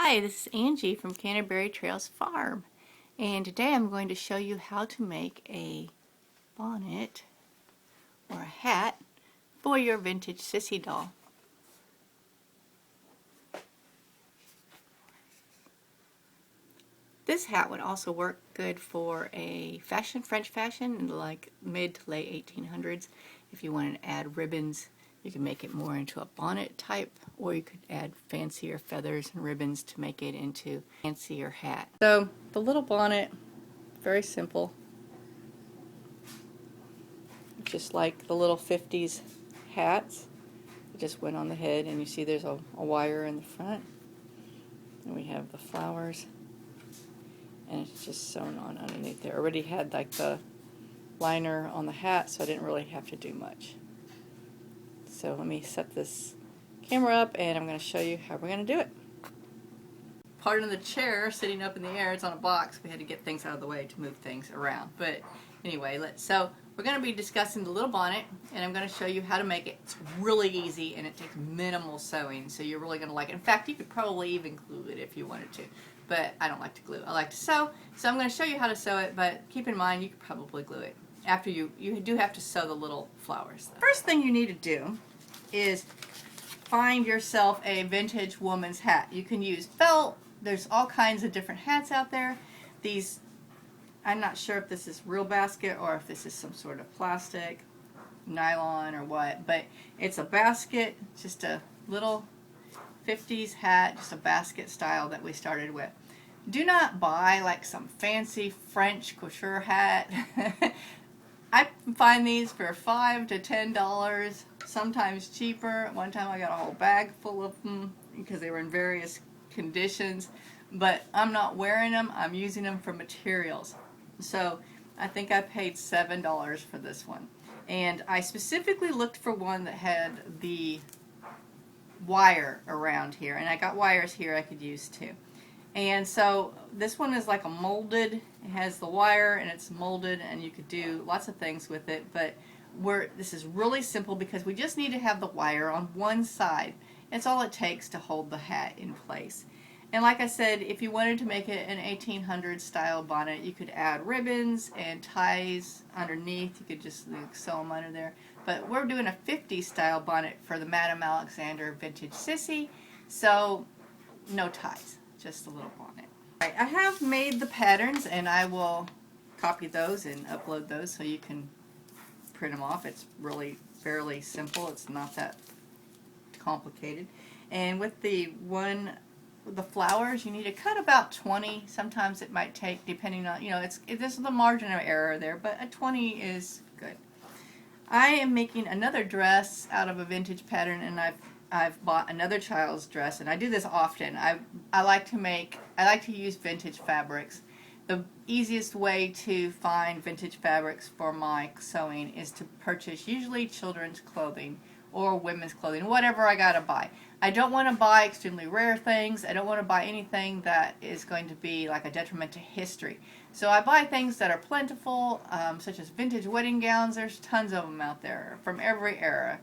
Hi, this is Angie from Canterbury Trails Farm, and today I'm going to show you how to make a bonnet or a hat for your vintage Cissy doll. This hat would also work good for a French fashion in like mid to late 1800s. If you wanted to add ribbons, you can make it more into a bonnet type, or you could add fancier feathers and ribbons to make it into a fancier hat. So the little bonnet, very simple, just like the little 50s hats. It just went on the head, and you see there's a wire in the front, and we have the flowers, and it's just sewn on underneath there. I already had like the liner on the hat, so I didn't really have to do much. So let me set this camera up, and I'm going to show you how we're going to do it. Pardon the chair sitting up in the air, it's on a box. We had to get things out of the way to move things around. But anyway, so we're going to be discussing the little bonnet, and I'm going to show you how to make it. It's really easy, and it takes minimal sewing, so you're really going to like it. In fact, you could probably even glue it if you wanted to, but I don't like to glue. I like to sew, so I'm going to show you how to sew it, but keep in mind you could probably glue it. After you do have to sew the little flowers, though. First thing you need to do is find yourself a vintage woman's hat. You can use felt. There's all kinds of different hats out there. These, I'm not sure if this is real basket or if this is some sort of plastic, nylon or what, but it's a basket, just a little 50s hat, just a basket style that we started with. Do not buy like some fancy French couture hat. I find these for $5 to $10, sometimes cheaper. One time I got a whole bag full of them because they were in various conditions, but I'm not wearing them. I'm using them for materials. So I think I paid $7 for this one. And I specifically looked for one that had the wire around here, and I got wires here I could use too. And so this one is like a molded, it has the wire and it's molded, and you could do lots of things with it, but this is really simple because we just need to have the wire on one side. It's all it takes to hold the hat in place. And like I said, if you wanted to make it an 1800s style bonnet, you could add ribbons and ties underneath. You could just sew them under there. But we're doing a 50s style bonnet for the Madame Alexander Vintage Cissy, so no ties, just a little bonnet. Right, I have made the patterns, and I will copy those and upload those so you can print them off. It's really fairly simple. It's not that complicated. And with the flowers, you need to cut about 20. Sometimes it might take, depending on, there's the margin of error there, but a 20 is good. I am making another dress out of a vintage pattern, and I've bought another child's dress, and I do this often. I like to use vintage fabrics. The easiest way to find vintage fabrics for my sewing is to purchase usually children's clothing or women's clothing, whatever I gotta buy. I don't want to buy extremely rare things. I don't want to buy anything that is going to be like a detriment to history. So I buy things that are plentiful, such as vintage wedding gowns. There's tons of them out there from every era.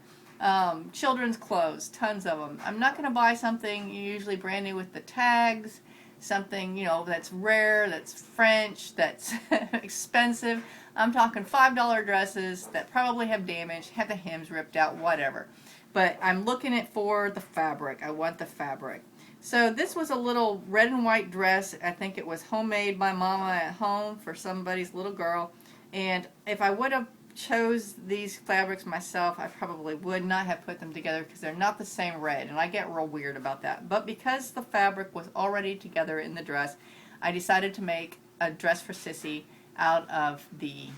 Children's clothes, tons of them. I'm not going to buy something usually brand new with the tags, something, that's rare, that's French, that's expensive. I'm talking $5 dresses that probably have damage, have the hems ripped out, whatever. But I'm looking for the fabric. I want the fabric. So this was a little red and white dress. I think it was homemade by Mama at home for somebody's little girl. And if I would have chose these fabrics myself, I probably would not have put them together because they're not the same red, and I get real weird about that. But because the fabric was already together in the dress, I decided to make a dress for Cissy out of the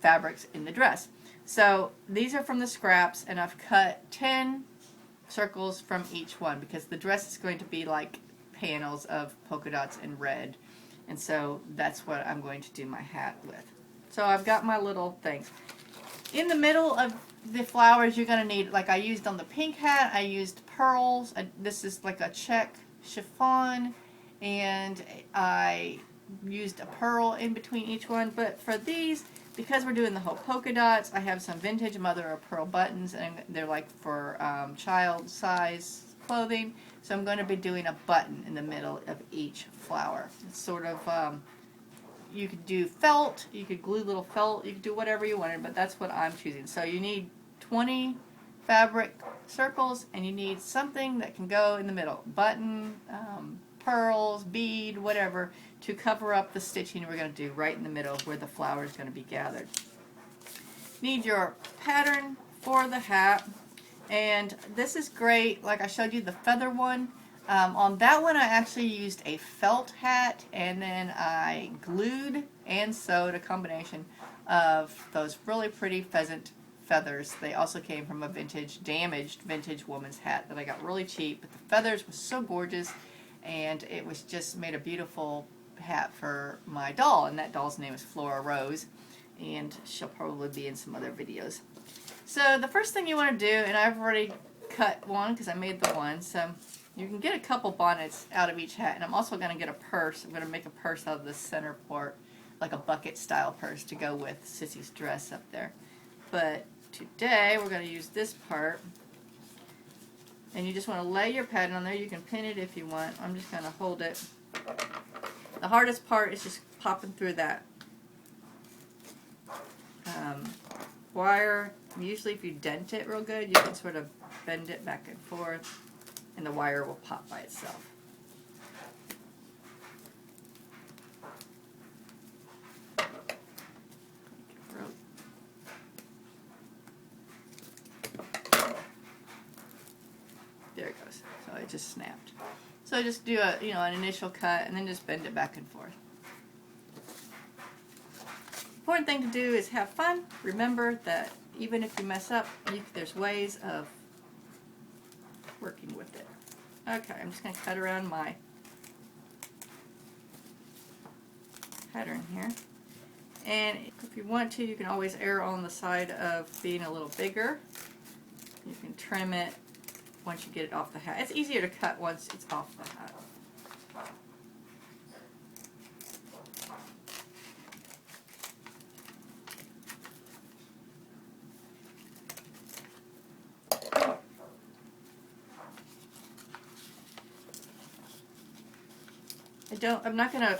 fabrics in the dress. So these are from the scraps, and I've cut 10 circles from each one because the dress is going to be like panels of polka dots in red, and so that's what I'm going to do my hat with. So I've got my little things. In the middle of the flowers, you're going to need, like I used on the pink hat, I used pearls. This is like a check chiffon, and I used a pearl in between each one. But for these, because we're doing the whole polka dots, I have some vintage mother of pearl buttons, and they're like for child size clothing. So I'm going to be doing a button in the middle of each flower. It's sort of, you could do felt, you could glue little felt, you could do whatever you wanted, but that's what I'm choosing. So you need 20 fabric circles, and you need something that can go in the middle. Button, pearls, bead, whatever, to cover up the stitching we're going to do right in the middle where the flower is going to be gathered. Need your pattern for the hat, and this is great. Like I showed you the feather one. On that one I actually used a felt hat, and then I glued and sewed a combination of those really pretty pheasant feathers. They also came from a damaged vintage woman's hat that I got really cheap, but the feathers was so gorgeous, and it was just made a beautiful hat for my doll, and that doll's name is Flora Rose, and she'll probably be in some other videos. So the first thing you want to do, and I've already cut one because I made the one, so you can get a couple bonnets out of each hat, and I'm also going to get a purse. I'm going to make a purse out of the center part, like a bucket style purse to go with Sissy's dress up there. But today we're going to use this part, and you just want to lay your pattern on there. You can pin it if you want. I'm just going to hold it. The hardest part is just popping through that wire. Usually if you dent it real good, you can sort of bend it back and forth, and the wire will pop by itself. There it goes. So it just snapped. So just do a, an initial cut, and then just bend it back and forth. Important thing to do is have fun. Remember that even if you mess up, there's ways of working with it. Okay, I'm just going to cut around my pattern here. And if you want to, you can always err on the side of being a little bigger. You can trim it once you get it off the hat. It's easier to cut once it's off the hat.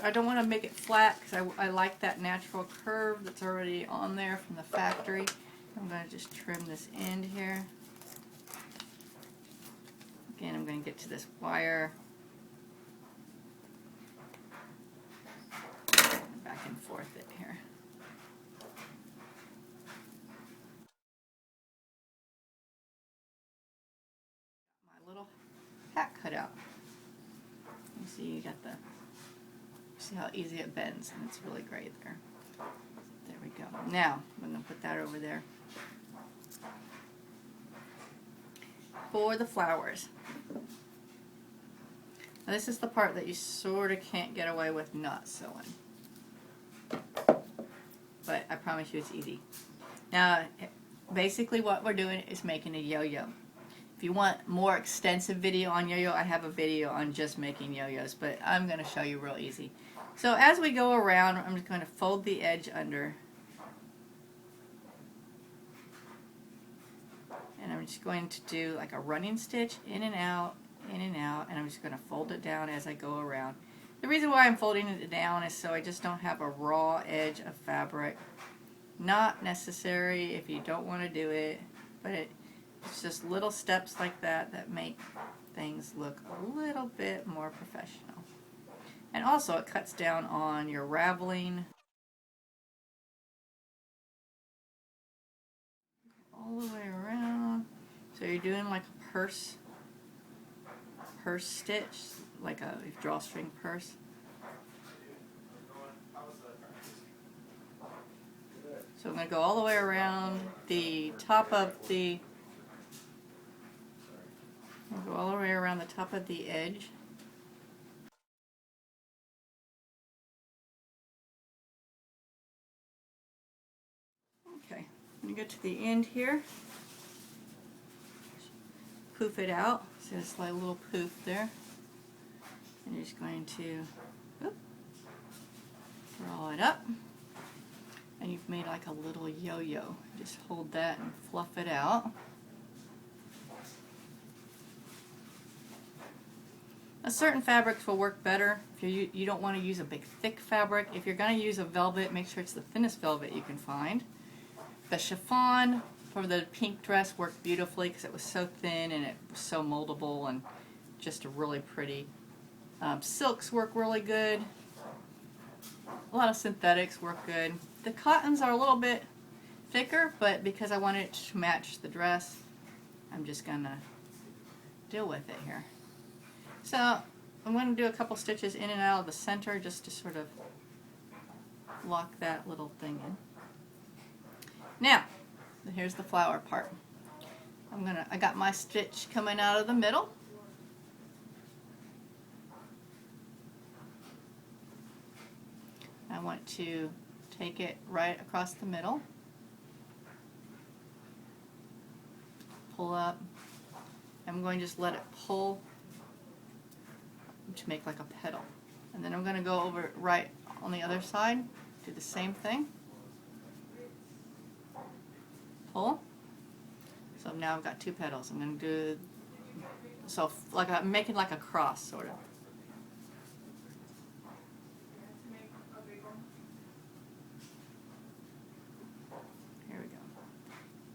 I don't want to make it flat because I like that natural curve that's already on there from the factory. I'm going to just trim this end here. Again, I'm going to get to this wire. Back and forth it here. My little hat cut out. You see, you got the. See how easy it bends, and it's really great there. There we go. Now, I'm going to put that over there. For the flowers. Now this is the part that you sort of can't get away with not sewing. But I promise you it's easy. Now, basically what we're doing is making a yo-yo. If you want more extensive video on yo-yo, I have a video on just making yo-yos, but I'm going to show you real easy. So as we go around, I'm just going to fold the edge under. And I'm just going to do like a running stitch in and out, and I'm just going to fold it down as I go around. The reason why I'm folding it down is so I just don't have a raw edge of fabric. Not necessary if you don't want to do it, but it's just little steps like that that make things look a little bit more professional. And also it cuts down on your raveling. All the way around. So you're doing like a purse stitch, like a drawstring purse. So I'm going to go all the way around the top of the, edge. Okay, when you get to the end here, poof it out. So it's like a little poof there. And you're just going to draw it up. And you've made like a little yo-yo. Just hold that and fluff it out. Certain fabrics will work better if you don't want to use a big thick fabric. If you're going to use a velvet, make sure it's the thinnest velvet you can find. The chiffon for the pink dress worked beautifully because it was so thin and it was so moldable and just really pretty. Silks work really good. A lot of synthetics work good. The cottons are a little bit thicker, but because I want it to match the dress, I'm just gonna deal with it here. So I'm going to do a couple stitches in and out of the center just to sort of lock that little thing in. Now, here's the flower part. I got my stitch coming out of the middle. I want to take it right across the middle, pull up. I'm going to just let it pull to make like a petal. And then I'm going to go over right on the other side, do the same thing. Pull. So now I've got two petals. I'm going to do, so like I'm making like a cross sort of. Here we go.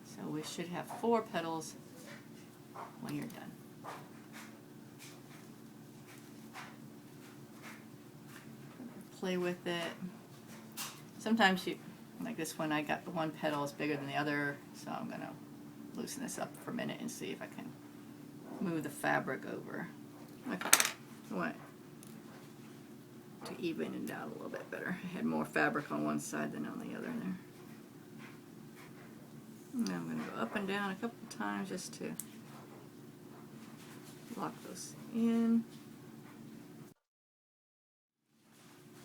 So we should have 4 petals when you're done. Play with it. Sometimes you, like this one, I got the one petal is bigger than the other, so I'm going to loosen this up for a minute and see if I can move the fabric over. Okay, I want to even it out a little bit better. I had more fabric on one side than on the other there. Now I'm going to go up and down a couple of times just to lock those in.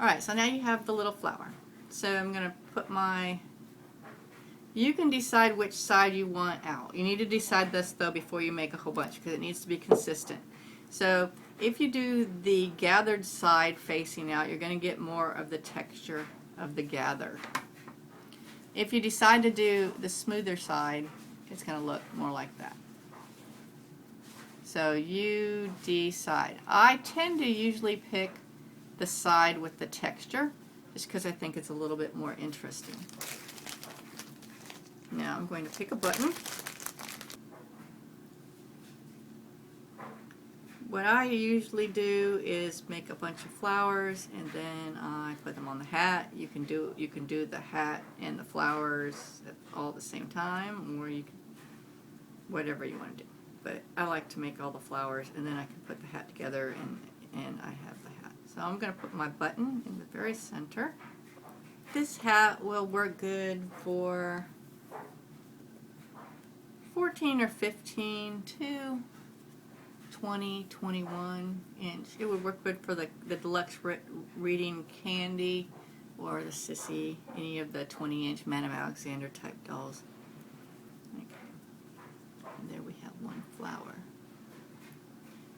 Alright, so now you have the little flower. So I'm going to put my, you can decide which side you want out. You need to decide this though before you make a whole bunch because it needs to be consistent. So if you do the gathered side facing out, you're going to get more of the texture of the gather. If you decide to do the smoother side, it's going to look more like that. So you decide. I tend to usually pick the side with the texture just because I think it's a little bit more interesting. Now I'm going to pick a button. What I usually do is make a bunch of flowers and then I put them on the hat. You can do the hat and the flowers all at the same time, or you can, whatever you want to do. But I like to make all the flowers and then I can put the hat together and I have the hat. So I'm going to put my button in the very center. This hat will work good for 14 or 15 to 20, 21 inch. It would work good for the Deluxe Reading Candy or the Cissy, any of the 20-inch Madame Alexander type dolls. Okay. And there we have one flower.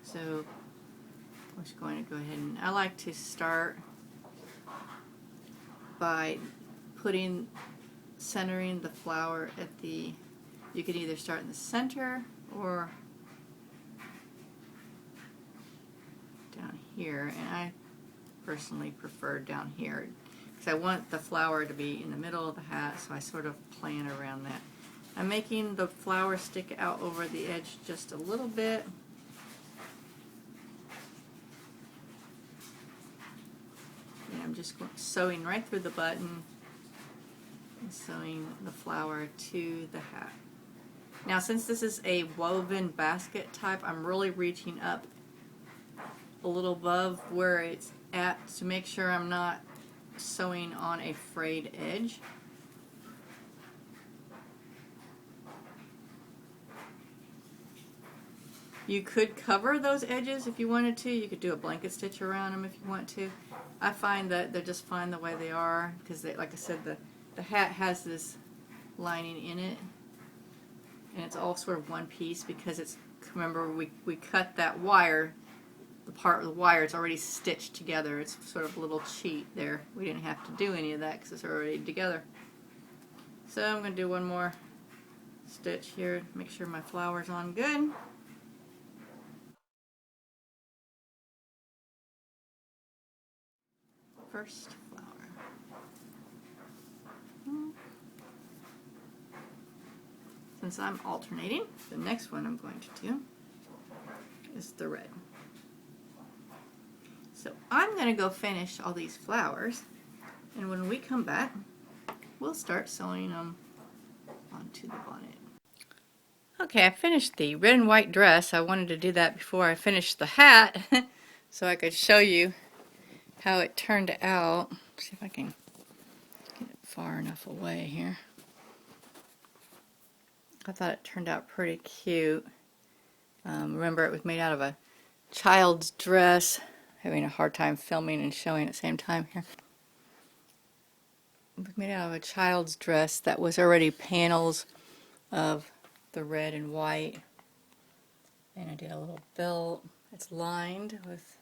So we're just going to go ahead and I like to start by centering the flower at the, you could either start in the center or down here, and I personally prefer down here because I want the flower to be in the middle of the hat, so I sort of plan around that. I'm making the flower stick out over the edge just a little bit. And I'm just sewing right through the button and sewing the flower to the hat. Now since this is a woven basket type, I'm really reaching up a little above where it's at to make sure I'm not sewing on a frayed edge. You could cover those edges if you wanted to. You could do a blanket stitch around them if you want to. I find that they're just fine the way they are because, like I said, the hat has this lining in it, and it's all sort of one piece because it's, remember we cut that wire, the part of the wire, it's already stitched together. It's sort of a little cheat there. We didn't have to do any of that because it's already together. So I'm going to do one more stitch here, make sure my flower's on good. first flower. Since I'm alternating, the next one I'm going to do is the red. So I'm going to go finish all these flowers, and when we come back, we'll start sewing them onto the bonnet. Okay, I finished the red and white dress. I wanted to do that before I finished the hat so I could show you how it turned out. See if I can get it far enough away here. I thought it turned out pretty cute. Remember, it was made out of a child's dress. Having a hard time filming and showing at the same time here. It was made out of a child's dress that was already panels of the red and white. And I did a little belt. It's lined with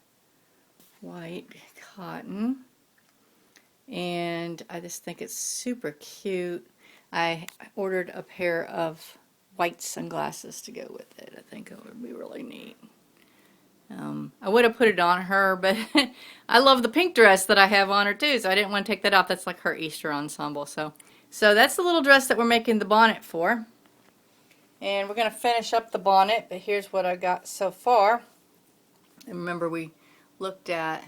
white cotton. And I just think it's super cute. I ordered a pair of white sunglasses to go with it. I think it would be really neat. I would have put it on her, but I love the pink dress that I have on her too, so I didn't want to take that off. That's like her Easter ensemble. So that's the little dress that we're making the bonnet for. And we're going to finish up the bonnet, but here's what I got so far. And remember, we looked at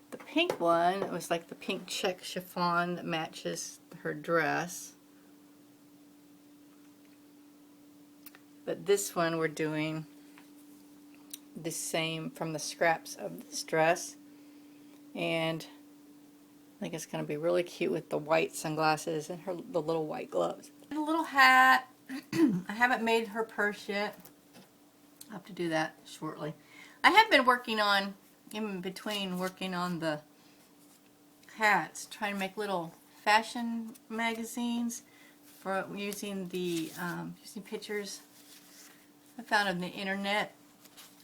the pink one. It was like the pink check chiffon that matches her dress. But this one we're doing the same from the scraps of this dress. And I think it's going to be really cute with the white sunglasses and the little white gloves. And a little hat. I haven't made her purse yet. I'll have to do that shortly. I have been working on, in between working on the hats, trying to make little fashion magazines for using the using pictures I found on the internet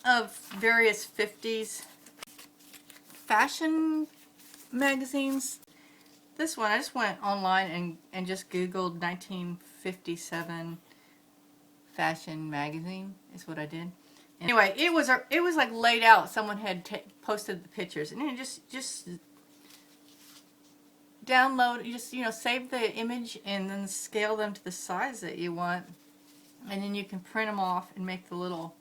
of various 50s fashion magazines. This one, I just went online and just Googled 1957 fashion magazine is what I did. Anyway, it was like laid out. Someone had posted the pictures, and then just download. You just save the image and then scale them to the size that you want, and then you can print them off and make the little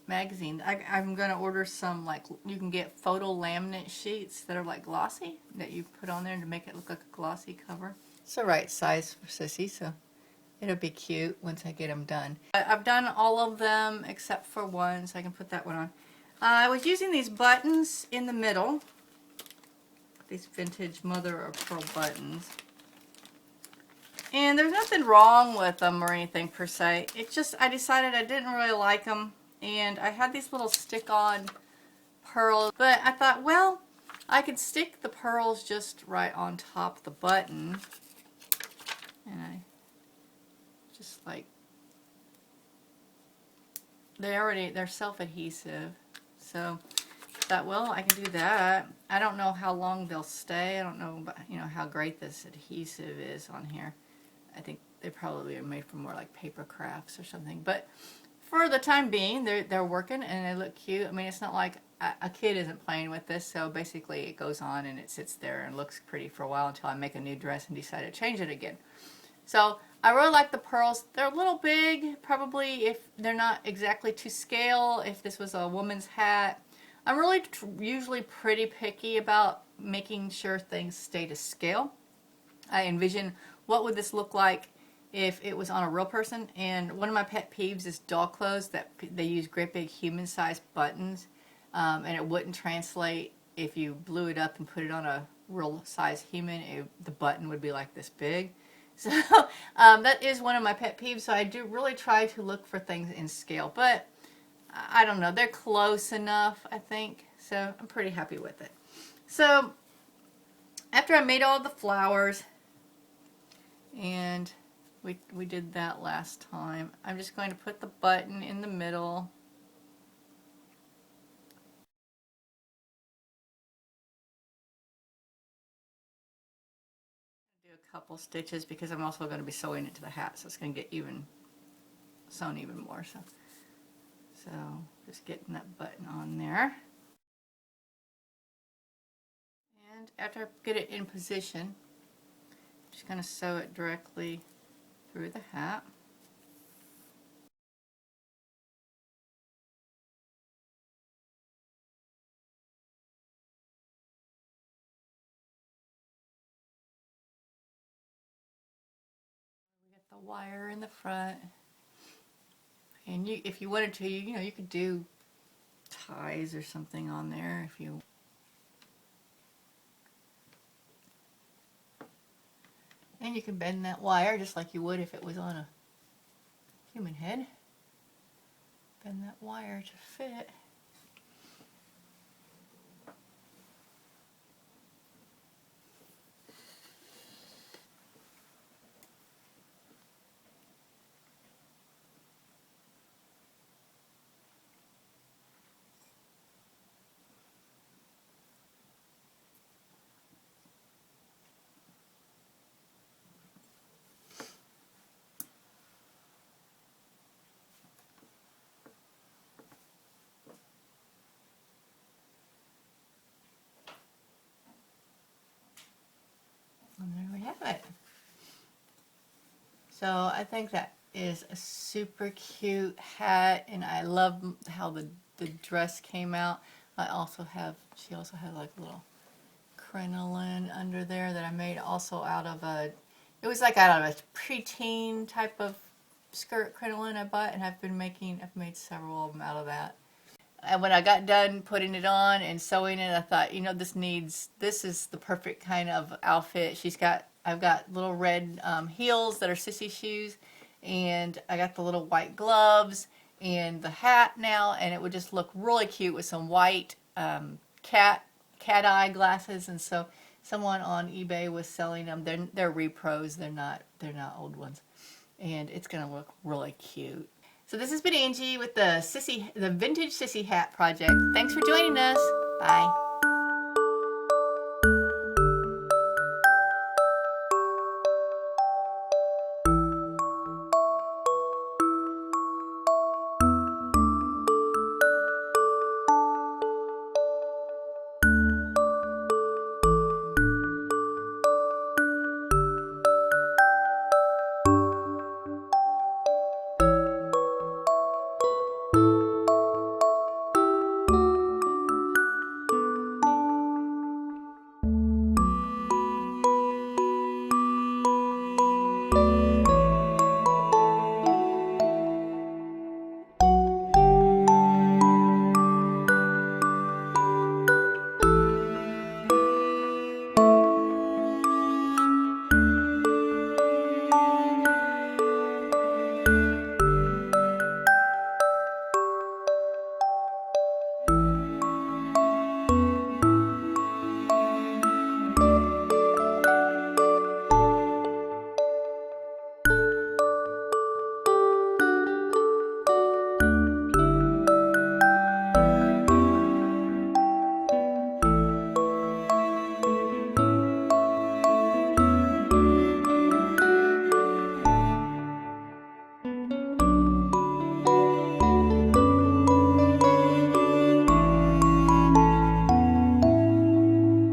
magazine. I'm going to order some, like, you can get photo laminate sheets that are like glossy that you put on there to make it look like a glossy cover. It's the right size for Sissy, so it'll be cute once I get them done. I've done all of them except for one, so I can put that one on. I was using these buttons in the middle, these vintage mother of pearl buttons. And there's nothing wrong with them or anything per se. It's just I decided I didn't really like them. And I had these little stick-on pearls, but I thought, well, I could stick the pearls just right on top of the button. And I just like, they're self-adhesive. So I thought, well, I can do that. I don't know how long they'll stay. I don't know about, how great this adhesive is on here. I think they probably are made from more like paper crafts or something. But for the time being, they're working and they look cute. I mean, it's not like a kid isn't playing with this, so basically it goes on and it sits there and looks pretty for a while until I make a new dress and decide to change it again. So I really like the pearls. They're a little big, probably if they're not exactly to scale, if this was a woman's hat. I'm really usually pretty picky about making sure things stay to scale. I envision what would this look like if it was on a real person, and one of my pet peeves is doll clothes that they use great big human-sized buttons, and it wouldn't translate if you blew it up and put it on a real-size human. The button would be like this big. So that is one of my pet peeves, so I do really try to look for things in scale, but I don't know, they're close enough, I think, so I'm pretty happy with it. So after I made all the flowers, and we did that last time, I'm just going to put the button in the middle. Do a couple stitches because I'm also going to be sewing it to the hat, so it's going to get sewn even more. So just getting that button on there. after I get it in position, I'm just going to sew it directly through the hat. We got the wire in the front, and you, if you wanted to, you know, you could do ties or something on there if you. And you can bend that wire just like you would if it was on a human head. Bend that wire to fit. And there we have it. So I think that is a super cute hat, and I love how the dress came out. I also have, she also had like a little crinoline under there that I made also out of a, it was like out of a preteen type of skirt crinoline I bought, and I've made several of them out of that. And when I got done putting it on and sewing it, I thought, you know, this is the perfect kind of outfit. I've got little red heels that are sissy shoes, and I got the little white gloves and the hat now, and it would just look really cute with some white cat eye glasses. And so someone on eBay was selling them. They're repros. They're not old ones, and it's gonna look really cute. So this has been Angie with the Vintage Sissy Hat Project. Thanks for joining us. Bye.